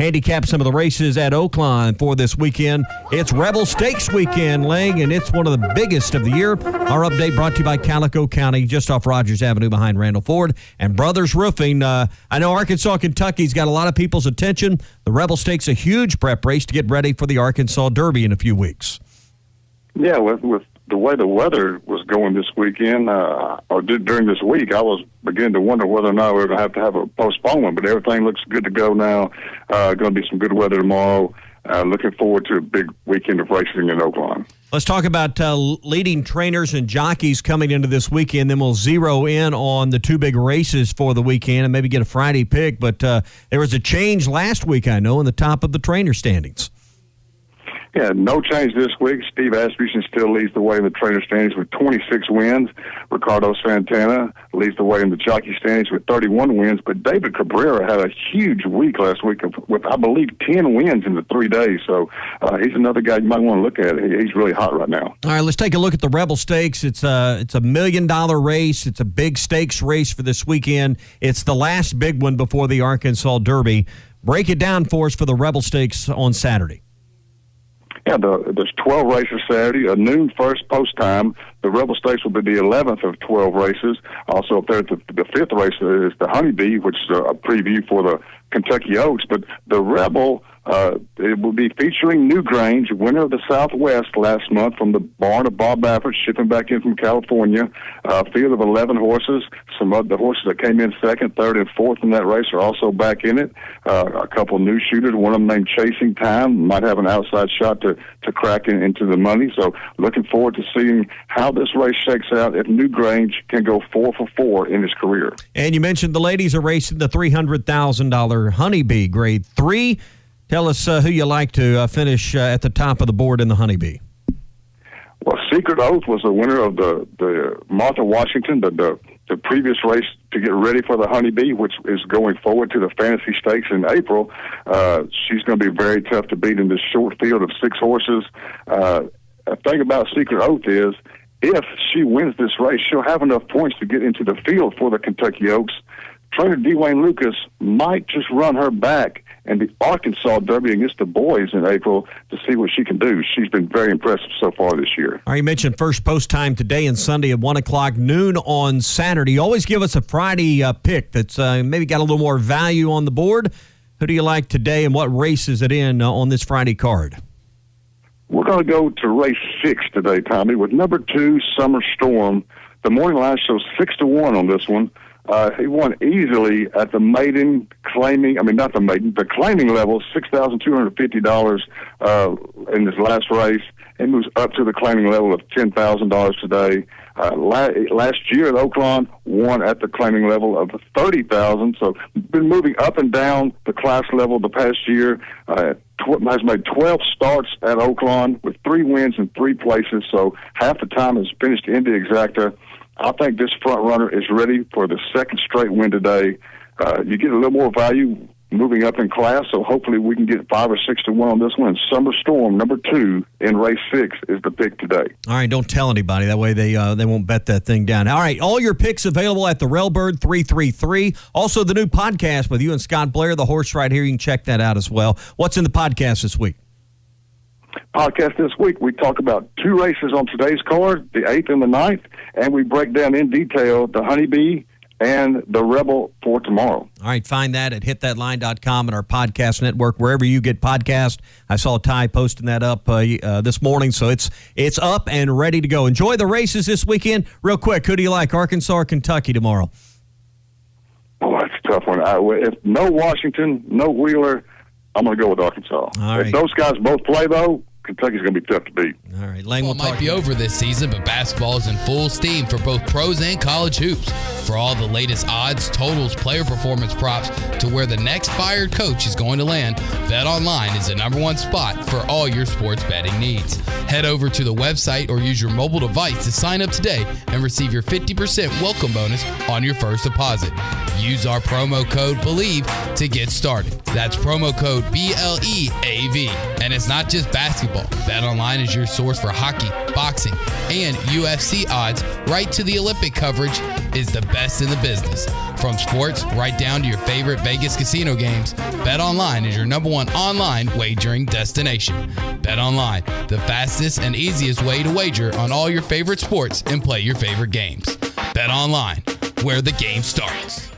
handicap some of the races at Oaklawn for this weekend. It's Rebel Stakes weekend, Lang, and it's one of the biggest of the year. Our update brought to you by Calico County, just off Rogers Avenue behind Randall Ford, and Brothers Roofing. I know Arkansas, Kentucky's got a lot of people's attention. The Rebel Stakes, a huge prep race to get ready for the Arkansas Derby in a few weeks. Yeah, with the way the weather was going this weekend, during this week, I was beginning to wonder whether or not we were going to have a postponement, but everything looks good to go now. Going to be some good weather tomorrow. Looking forward to a big weekend of racing in Oaklawn. Let's talk about leading trainers and jockeys coming into this weekend. Then we'll zero in on the two big races for the weekend and maybe get a Friday pick. But there was a change last week, I know, in the top of the trainer standings. Yeah, no change this week. Steve Asmussen still leads the way in the trainer standings with 26 wins. Ricardo Santana leads the way in the jockey standings with 31 wins. But David Cabrera had a huge week last week with, I believe, 10 wins in the 3 days. So he's another guy you might want to look at. He's really hot right now. All right, let's take a look at the Rebel Stakes. It's a $1 million race. It's a big stakes race for this weekend. It's the last big one before the Arkansas Derby. Break it down for us for the Rebel Stakes on Saturday. Yeah, there's 12 races Saturday, a noon first post time. The Rebel Stakes will be the 11th of 12 races. Also up there, the fifth race is the Honeybee, which is a preview for the Kentucky Oaks. But the Rebel, it will be featuring Newgrange, winner of the Southwest last month from the barn of Bob Baffert, shipping back in from California. A field of 11 horses. Some of the horses that came in second, third, and fourth in that race are also back in it. A couple new shooters, one of them named Chasing Time, might have an outside shot to crack into the money. So looking forward to seeing how this race shakes out if Newgrange can go 4 for 4 in his career. And you mentioned the ladies are racing the $300,000 Honeybee Grade 3. Tell us who you like to finish at the top of the board in the Honeybee. Well, Secret Oath was the winner of the Martha Washington, the previous race to get ready for the Honeybee, which is going forward to the Fantasy Stakes in April. She's going to be very tough to beat in this short field of 6 horses. The thing about Secret Oath is, if she wins this race, she'll have enough points to get into the field for the Kentucky Oaks. Trainer Dwayne Lucas might just run her back in the Arkansas Derby against the boys in April to see what she can do. She's been very impressive so far this year. All right, you mentioned first post time today and Sunday at 1 o'clock, noon on Saturday. You always give us a Friday pick that's maybe got a little more value on the board. Who do you like today, and what race is it in on this Friday card? We're going to go to race 6 today, Tommy, with number 2, Summer Storm. The morning line shows 6-1 on this one. He won easily at the maiden claiming, the claiming level, $6,250 in this last race. It moves up to the claiming level of $10,000 today. Last year at Oaklawn, won at the claiming level of $30,000. So been moving up and down the class level the past year. Has made 12 starts at Oaklawn with 3 wins in 3 places. So half the time has finished in the exacta. I think this front runner is ready for the second straight win today. You get a little more value moving up in class, so hopefully we can get 5 or 6-1 on this one. And Summer Storm, number 2 in race 6, is the pick today. All right, don't tell anybody. That way they won't bet that thing down. All right, all your picks available at the Railbird 333. Also, the new podcast with you and Scott Blair, The Horse Right Here. You can check that out as well. What's in the podcast this week? Podcast this week, we talk about 2 races on today's card, the 8th and the 9th, and we break down in detail the Honeybee and the Rebel for tomorrow. All right, find that at hitthatline.com and our podcast network, wherever you get podcasts. I saw Ty posting that up this morning, so it's up and ready to go. Enjoy the races this weekend. Real quick, who do you like, Arkansas or Kentucky tomorrow? Oh, that's a tough one. If no Washington, no Wheeler, I'm going to go with Arkansas. All right. If those guys both play, though, Kentucky's going to be tough to beat. All right, Lang, Football might be over this season, but basketball is in full steam for both pros and college hoops. For all the latest odds, totals, player performance props, to where the next fired coach is going to land, BetOnline is the #1 spot for all your sports betting needs. Head over to the website or use your mobile device to sign up today and receive your 50% welcome bonus on your first deposit. Use our promo code BELIEVE to get started. That's promo code BLEAV. And it's not just basketball. basketball. BetOnline is your source for hockey, boxing, and UFC odds. Right to the Olympic coverage is the best in the business. From sports right down to your favorite Vegas casino games, BetOnline is your #1 online wagering destination. BetOnline, the fastest and easiest way to wager on all your favorite sports and play your favorite games. BetOnline, where the game starts.